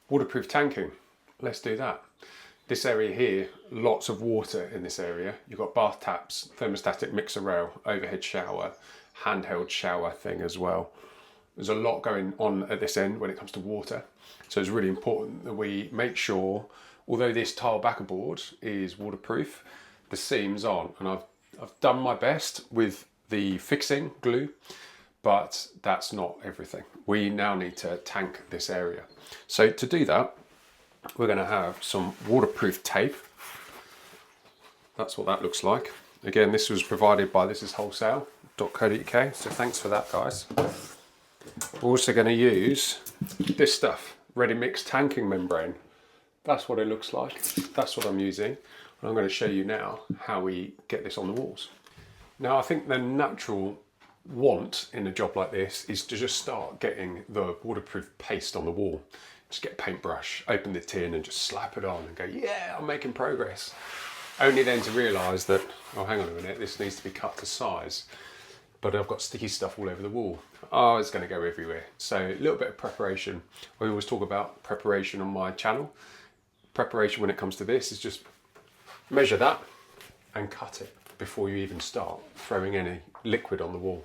Waterproof tanking, let's do that. This area here, lots of water in this area. You've got bath taps, thermostatic mixer rail, overhead shower, handheld shower thing as well. There's a lot going on at this end when it comes to water. So it's really important that we make sure, although this tile backer board is waterproof, the seams aren't. And I've done my best with the fixing glue, but that's not everything. We now need to tank this area. So to do that, we're going to have some waterproof tape. That's what that looks like. Again, this was provided by thisiswholesale.co.uk, so thanks for that, guys. We're also going to use this stuff, Ready Mix tanking membrane. That's what it looks like. That's what I'm using. And I'm going to show you now how we get this on the walls. Now, I think the natural want in a job like this is to just start getting the waterproof paste on the wall. Just get a paintbrush, open the tin and just slap it on and go, yeah, I'm making progress. Only then to realise that, oh, hang on a minute, this needs to be cut to size. But I've got sticky stuff all over the wall. Oh, it's going to go everywhere. So a little bit of preparation. We always talk about preparation on my channel. Preparation when it comes to this is just measure that and cut it before you even start throwing any liquid on the wall.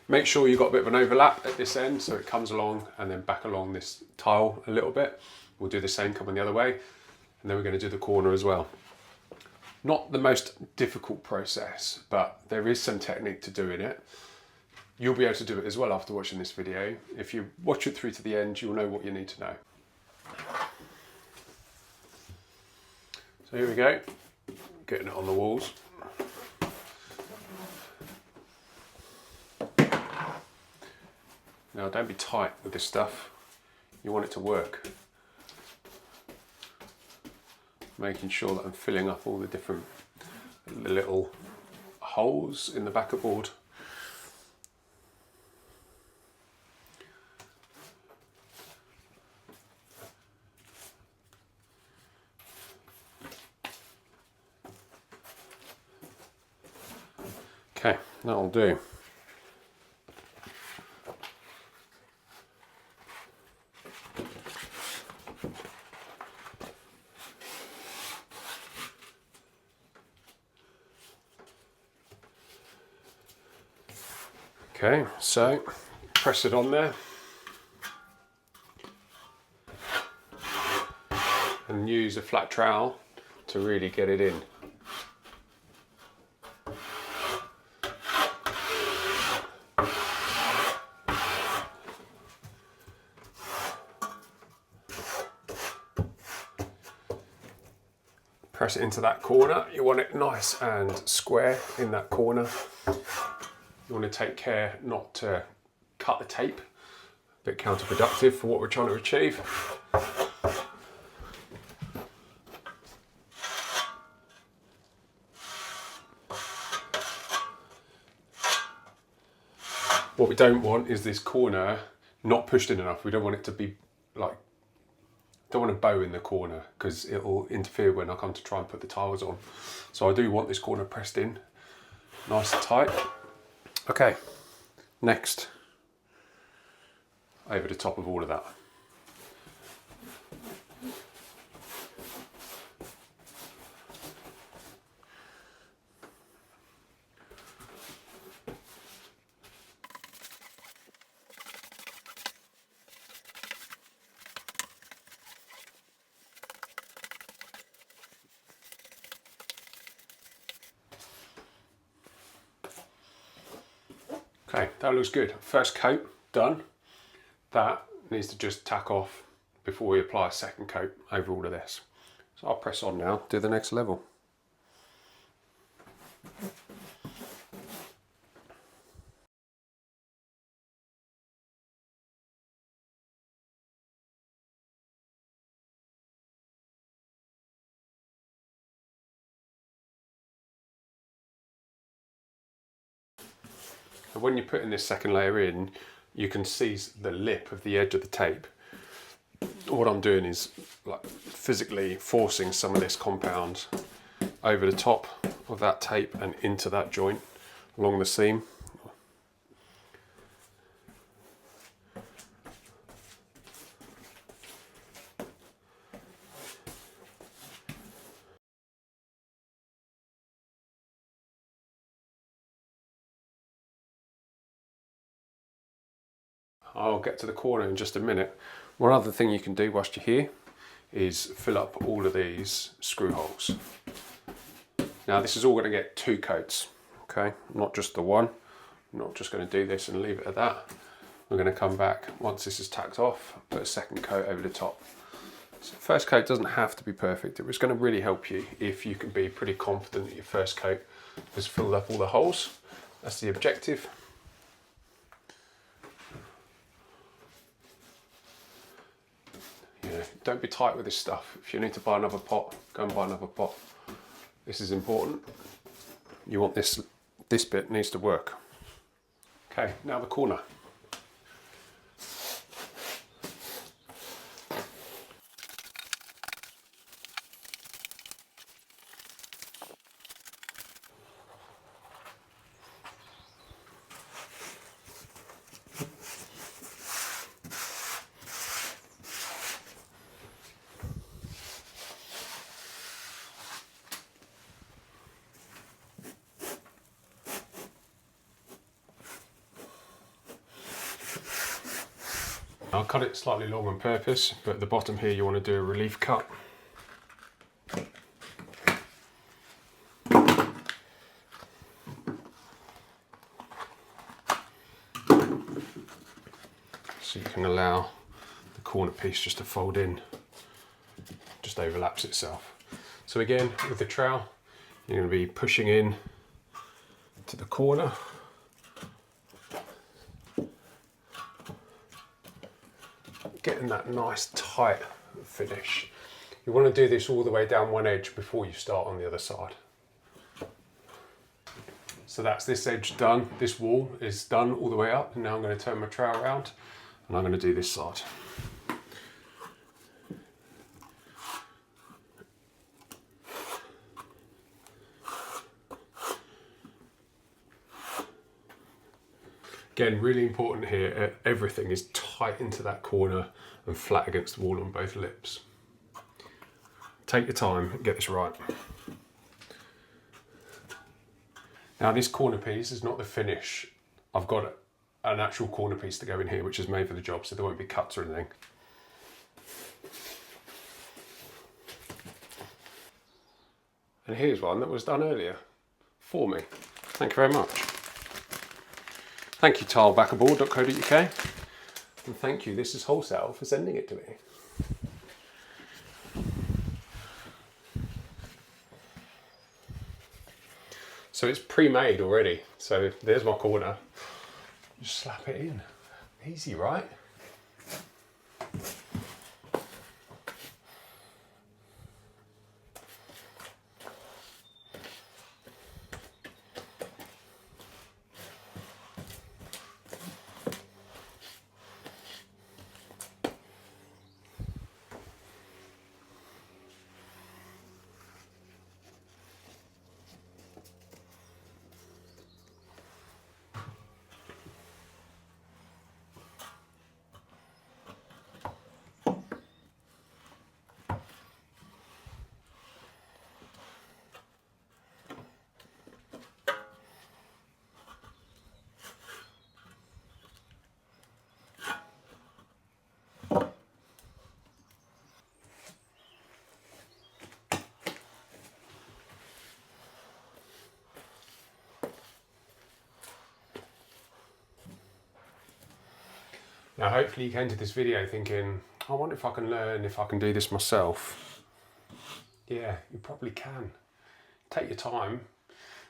Make sure you've got a bit of an overlap at this end so it comes along and then back along this tile a little bit. We'll do the same coming the other way, and then we're going to do the corner as well. Not the most difficult process, but there is some technique to doing it. You'll be able to do it as well after watching this video. If you watch it through to the end, you'll know what you need to know. So here we go, getting it on the walls. Now, don't be tight with this stuff. You want it to work. Making sure that I'm filling up all the different little holes in the backer board. Okay, that'll do. Okay, so press it on there and use a flat trowel to really get it in. Press it into that corner. You want it nice and square in that corner. You want to take care not to cut the tape, a bit counterproductive for what we're trying to achieve. What we don't want is this corner not pushed in enough. We don't want it to be like, don't want a bow in the corner because it'll interfere when I come to try and put the tiles on. So I do want this corner pressed in nice and tight. Okay, next, over the top of all of that. Okay, that looks good. First coat done. That needs to just tack off before we apply a second coat over all of this. So I'll press on now, do the next level. And when you're putting this second layer in, you can see the lip of the edge of the tape. What I'm doing is like physically forcing some of this compound over the top of that tape and into that joint along the seam. I'll get to the corner in just a minute. One other thing you can do whilst you're here is fill up all of these screw holes. Now this is all going to get 2 coats, okay? Not just the one. I'm not just going to do this and leave it at that. We're going to come back once this is tacked off, put a second coat over the top. So first coat doesn't have to be perfect. It was going to really help you if you can be pretty confident that your first coat has filled up all the holes. That's the objective. Yeah, don't be tight with this stuff. If you need to buy another pot, go and buy another pot. This is important. You want this bit needs to work. Okay, now the corner. I'll cut it slightly long on purpose, but at the bottom here you want to do a relief cut. So you can allow the corner piece just to fold in, just overlaps itself. So again, with the trowel, you're going to be pushing in to the corner. Getting that nice tight finish. You want to do this all the way down one edge before you start on the other side. So that's this edge done. This wall is done all the way up, and now I'm going to turn my trowel around and I'm going to do this side. Again, really important here, everything is tight into that corner and flat against the wall on both lips. Take your time and get this right. Now this corner piece is not the finish. I've got an actual corner piece to go in here which is made for the job, so there won't be cuts or anything. And here's one that was done earlier for me. Thank you very much. Thank you tilebackerboard.co.uk, and thank you This Is Wholesale for sending it to me. So it's pre-made already, so there's my corner. Just slap it in. Easy, right? Now hopefully you came to this video thinking, I wonder if I can learn, if I can do this myself. Yeah, you probably can. Take your time.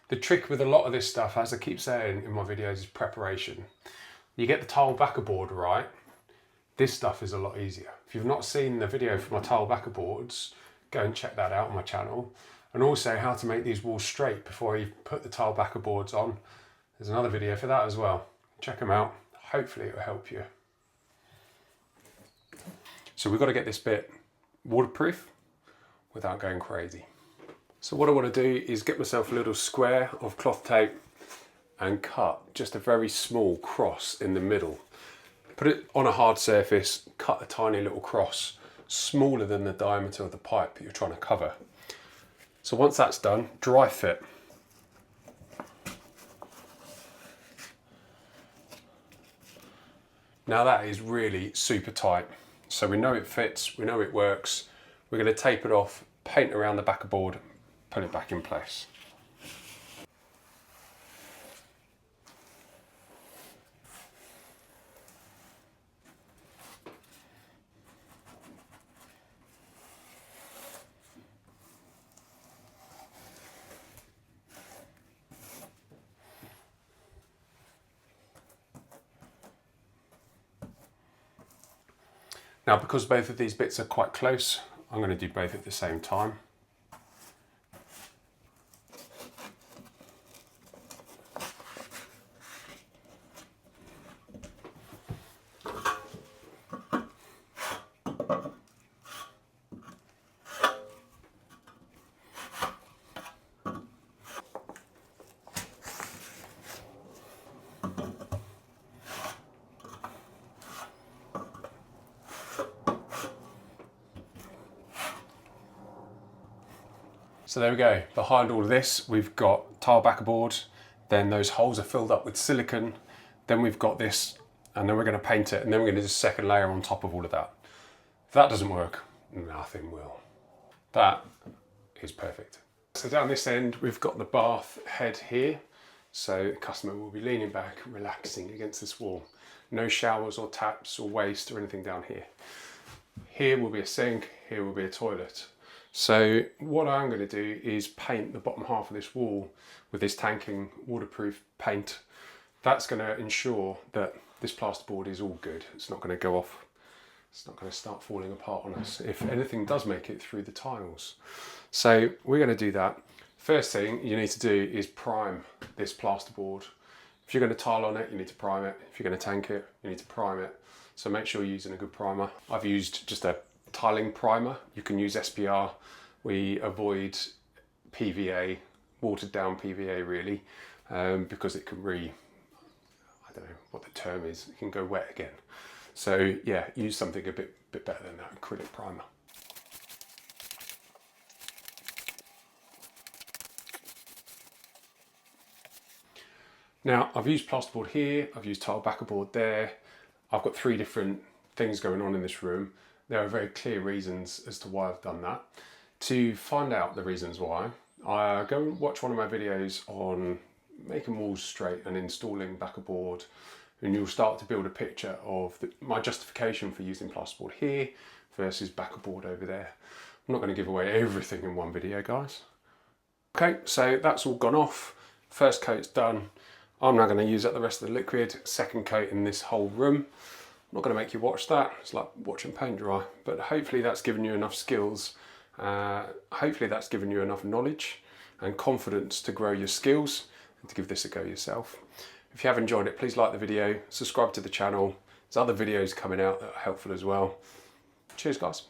The trick with a lot of this stuff, as I keep saying in my videos, is preparation. You get the tile backer board right, this stuff is a lot easier. If you've not seen the video for my tile backer boards, go and check that out on my channel. And also how to make these walls straight before you put the tile backer boards on. There's another video for that as well. Check them out. Hopefully it will help you. So we've got to get this bit waterproof without going crazy. So what I want to do is get myself a little square of cloth tape and cut just a very small cross in the middle. Put it on a hard surface, cut a tiny little cross, smaller than the diameter of the pipe that you're trying to cover. So once that's done, dry fit. Now that is really super tight. So we know it fits, we know it works. We're going to tape it off, paint around the back of board, put it back in place. Now, because both of these bits are quite close, I'm going to do both at the same time. So there we go. Behind all of this, we've got tile backer board. Then those holes are filled up with silicone. Then we've got this, and then we're going to paint it, and then we're going to do a second layer on top of all of that. If that doesn't work, nothing will. That is perfect. So down this end, we've got the bath head here. So the customer will be leaning back, relaxing against this wall. No showers or taps or waste or anything down here. Here will be a sink, here will be a toilet. So what I'm going to do is paint the bottom half of this wall with this tanking waterproof paint. That's going to ensure that this plasterboard is all good. It's not going to go off. It's not going to start falling apart on us if anything does make it through the tiles. So we're going to do that. First thing you need to do is prime this plasterboard. If you're going to tile on it, you need to prime it. If you're going to tank it, you need to prime it. So make sure you're using a good primer. I've used just a tiling primer. You can use SPR. We avoid PVA, watered down PVA really, because it can I don't know what the term is, it can go wet again. So yeah, use something a bit better than that, acrylic primer. Now I've used plasterboard here, I've used tile backer board there. I've got 3 different things going on in this room. There are very clear reasons as to why I've done that. To find out the reasons why, go and watch one of my videos on making walls straight and installing backer board, and you'll start to build a picture of my justification for using plasterboard here versus backer board over there. I'm not going to give away everything in one video, guys. Okay, so that's all gone off. First coat's done. I'm now going to use up the rest of the liquid. Second coat in this whole room. I'm not going to make you watch that. It's like watching paint dry, but hopefully that's given you enough skills. Hopefully that's given you enough knowledge and confidence to grow your skills and to give this a go yourself. If you have enjoyed it, please like the video, subscribe to the channel. There's other videos coming out that are helpful as well. Cheers, guys.